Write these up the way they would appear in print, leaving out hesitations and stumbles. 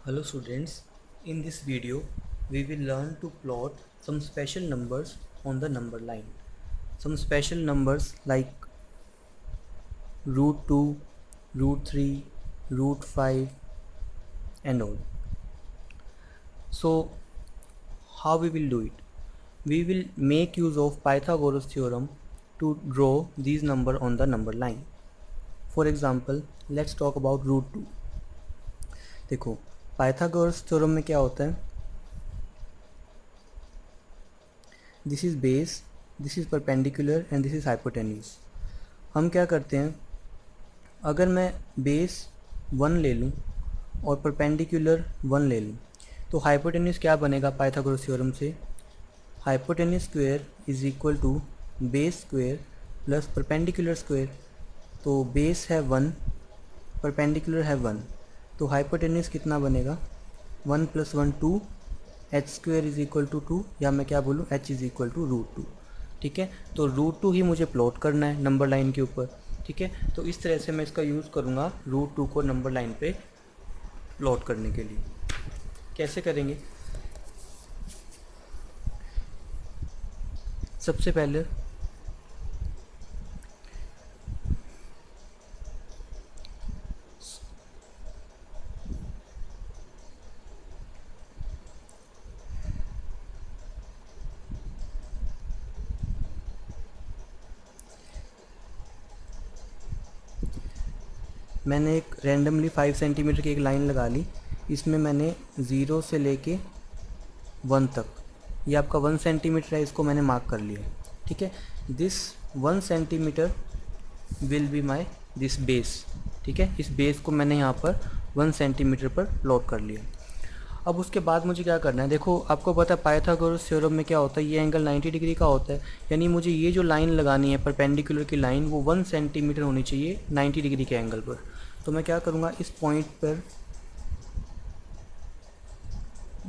Hello students, in this video we will learn to plot some special numbers on the number line. Some special numbers like root 2, root 3, root 5 and all. So how we will do it? We will make use of Pythagoras theorem to draw these number on the number line. For example, let's talk about root 2. देखो Pythagoras theorem में क्या होता है, this is base, this is perpendicular and this is hypotenuse. हम क्या करते हैं, अगर मैं बेस 1 ले लूँ और परपेंडिकुलर 1 ले लूँ तो हाइपोटेन्यूस क्या बनेगा पाइथागोरस थ्योरम से, hypotenuse square is equal to base square plus perpendicular square. तो बेस है 1, परपेंडिकुलर है 1, तो हाइपोटेन्यूस कितना बनेगा 1 + 1 2, H square is equal to 2, या मैं क्या बोलूँ H is equal to root 2। ठीक है, तो रूट 2 ही मुझे प्लॉट करना है नंबर लाइन के ऊपर। ठीक है, तो इस तरह से मैं इसका यूज़ करूँगा रूट 2 को नंबर लाइन पे प्लॉट करने के लिए। कैसे करेंगे, सबसे पहले मैंने एक रैंडमली 5 सेंटीमीटर की एक लाइन लगा ली, इसमें मैंने 0 से लेके 1 तक, ये आपका 1 सेंटीमीटर है, इसको मैंने मार्क कर लिया। ठीक है, this 1 centimetre will be my this base. ठीक है, इस बेस को मैंने यहाँ पर 1 सेंटीमीटर पर प्लॉट कर लिया। अब उसके बाद मुझे क्या करना है, देखो आपको पता है पाइथागोरस थ्योरम में क्या होता है, ये एंगल 90 डिग्री का होता है, यानी मुझे ये जो लाइन लगानी है परपेंडिकुलर की लाइन वो 1 सेंटीमीटर होनी चाहिए 90 डिग्री के एंगल पर। तो मैं क्या करूँगा, इस पॉइंट पर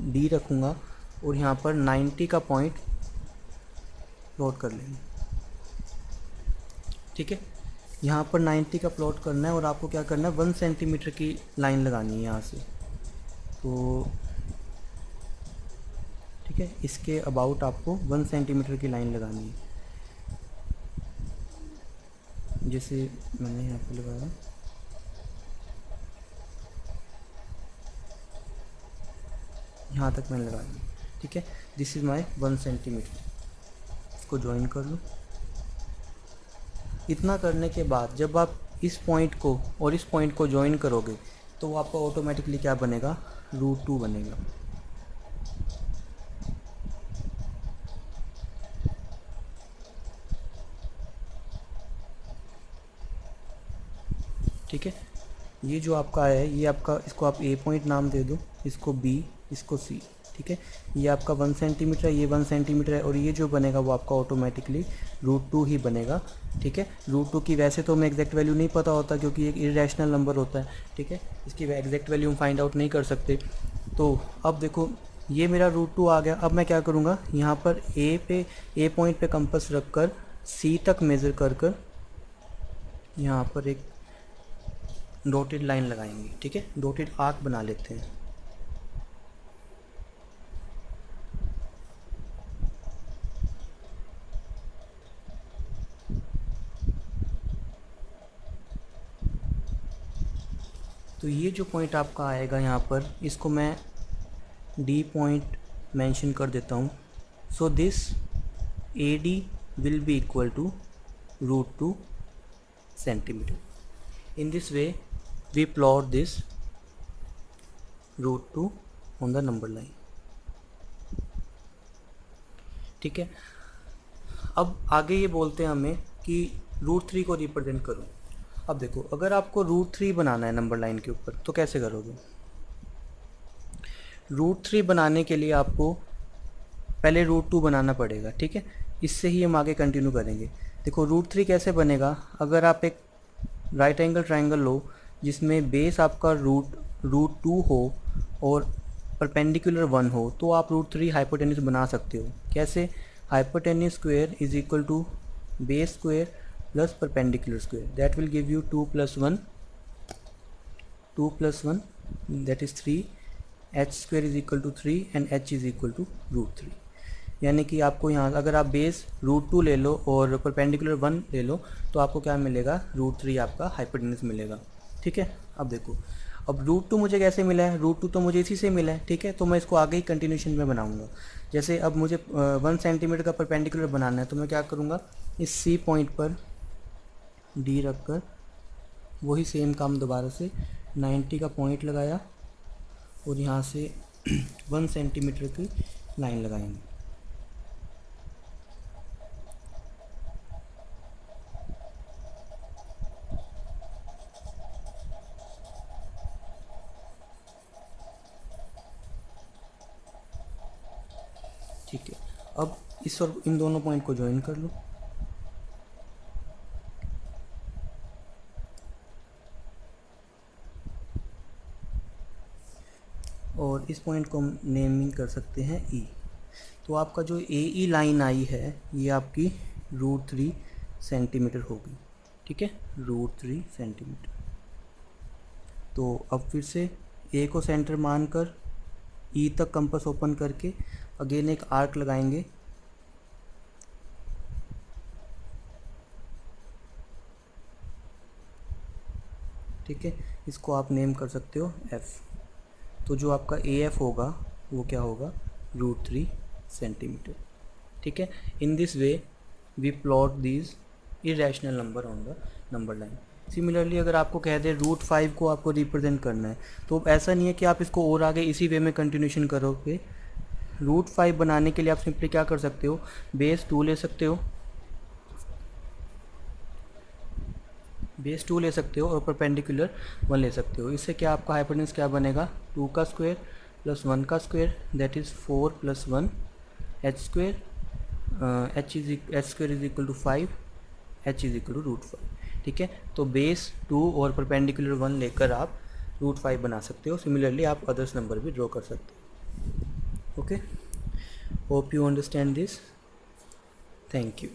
डी रखूँगा और यहाँ पर 90 का पॉइंट प्लॉट कर लेंगे। ठीक है, यहाँ पर 90 का प्लॉट करना है और आपको क्या करना है 1 सेंटीमीटर की लाइन लगानी है यहाँ से। तो ठीक है, इसके अबाउट आपको 1 सेंटीमीटर की लाइन लगानी है, जैसे मैंने यहाँ पे लगाया, यहाँ तक मैंने लगा दी। ठीक है, दिस इज़ माई 1 सेंटीमीटर, इसको ज्वाइन कर लो। इतना करने के बाद जब आप इस पॉइंट को और इस पॉइंट को ज्वाइन करोगे तो वो आपका ऑटोमेटिकली क्या बनेगा, रूट 2 बनेगा। ठीक है, ये जो आपका है ये आपका, इसको आप ए पॉइंट नाम दे दो, इसको बी, इसको सी। ठीक है, ये आपका 1 सेंटीमीटर है, ये 1 सेंटीमीटर है, और ये जो बनेगा वो आपका ऑटोमेटिकली रूट 2 ही बनेगा। ठीक है, रूट 2 की वैसे तो हमें एग्जैक्ट वैल्यू नहीं पता होता क्योंकि एक इरेशनल नंबर होता है। ठीक है, इसकी एग्जैक्ट वैल्यू हम फाइंड आउट नहीं कर सकते। तो अब देखो ये मेरा रूट 2 आ गया। अब मैं क्या करूँगा, यहाँ पर ए पॉइंट पे कंपास रख कर सी तक मेज़र कर कर यहाँ पर एक डॉटेड लाइन लगाएंगे। ठीक है, डॉटेड आर्क बना लेते हैं। तो ये जो पॉइंट आपका आएगा यहाँ पर, इसको मैं डी पॉइंट मेंशन कर देता हूँ। So this A D will be equal to root 2 centimetre. In this way we plot this root 2 on the number line. ठीक है, अब आगे ये बोलते हैं हमें कि रूट 3 को रिप्रेजेंट करो। अब देखो अगर आपको रूट 3 बनाना है नंबर लाइन के ऊपर तो कैसे करोगे, रूट 3 बनाने के लिए आपको पहले रूट 2 बनाना पड़ेगा। ठीक है, इससे ही हम आगे कंटिन्यू करेंगे। देखो रूट 3 कैसे बनेगा, अगर आप एक राइट एंगल ट्रायंगल लो जिसमें बेस आपका रूट 2 हो और परपेंडिकुलर 1 हो तो आप रूट 3 हाइपोटेन्यूस बना सकते हो। कैसे, hypotenuse square is equal to base square plus perpendicular square, that will give you 2 + 1 that is 3 H square is equal to 3 and H is equal to √3। यानी कि आपको यहाँ अगर आप बेस √2 ले लो और परपेंडिकुलर 1 ले लो तो आपको क्या मिलेगा, √3 आपका हाइपोटेन्यूज मिलेगा। ठीक है, अब देखो, अब √2 मुझे कैसे मिला है, √2 तो मुझे इसी से मिला है। ठीक है, तो मैं इसको आगे ही कंटिन्यूशन में बनाऊंगा। जैसे अब मुझे 1 सेंटीमीटर का परपेंडिकुलर बनाना है तो मैं क्या करूँगा, इस सी पॉइंट पर डी रख कर वही सेम काम दोबारा से 90 का पॉइंट लगाया और यहाँ से 1 सेंटीमीटर की लाइन लगाएंगे। ठीक है, अब इस और इन दोनों पॉइंट को ज्वाइन कर लो। और इस पॉइंट को हम नेमिंग कर सकते हैं ई। तो आपका जो ए ई लाइन आई है ये आपकी √3 सेंटीमीटर होगी। ठीक है, √3 सेंटीमीटर। तो अब फिर से ए को सेंटर मानकर ई तक कंपास ओपन करके अगेन एक आर्क लगाएंगे। ठीक है, इसको आप नेम कर सकते हो एफ। तो जो आपका ए एफ होगा वो क्या होगा, √3 सेंटीमीटर। ठीक है, in this way we plot these irrational number on the number line. Similarly अगर आपको कह दे √5 को आपको रिप्रेजेंट करना है तो ऐसा नहीं है कि आप इसको और आगे इसी वे में कंटिन्यूशन करोगे। √5 बनाने के लिए आप सिंपली क्या कर सकते हो, बेस 2 ले सकते हो, बेस 2 ले सकते हो और परपेंडिकुलर 1 ले सकते हो। इससे क्या आपका हाइपोटेन्यूज क्या बनेगा, 2 का स्क्वायर प्लस 1 का square, that is 4 plus 1 H square, H square is equal to 5, H is equal to √5। ठीक है, तो बेस 2 और परपेंडिकुलर 1 लेकर आप √5 बना सकते हो। सिमिलरली आप अदर्स नंबर भी ड्रॉ कर सकते हो। Okay, hope you understand this. Thank you.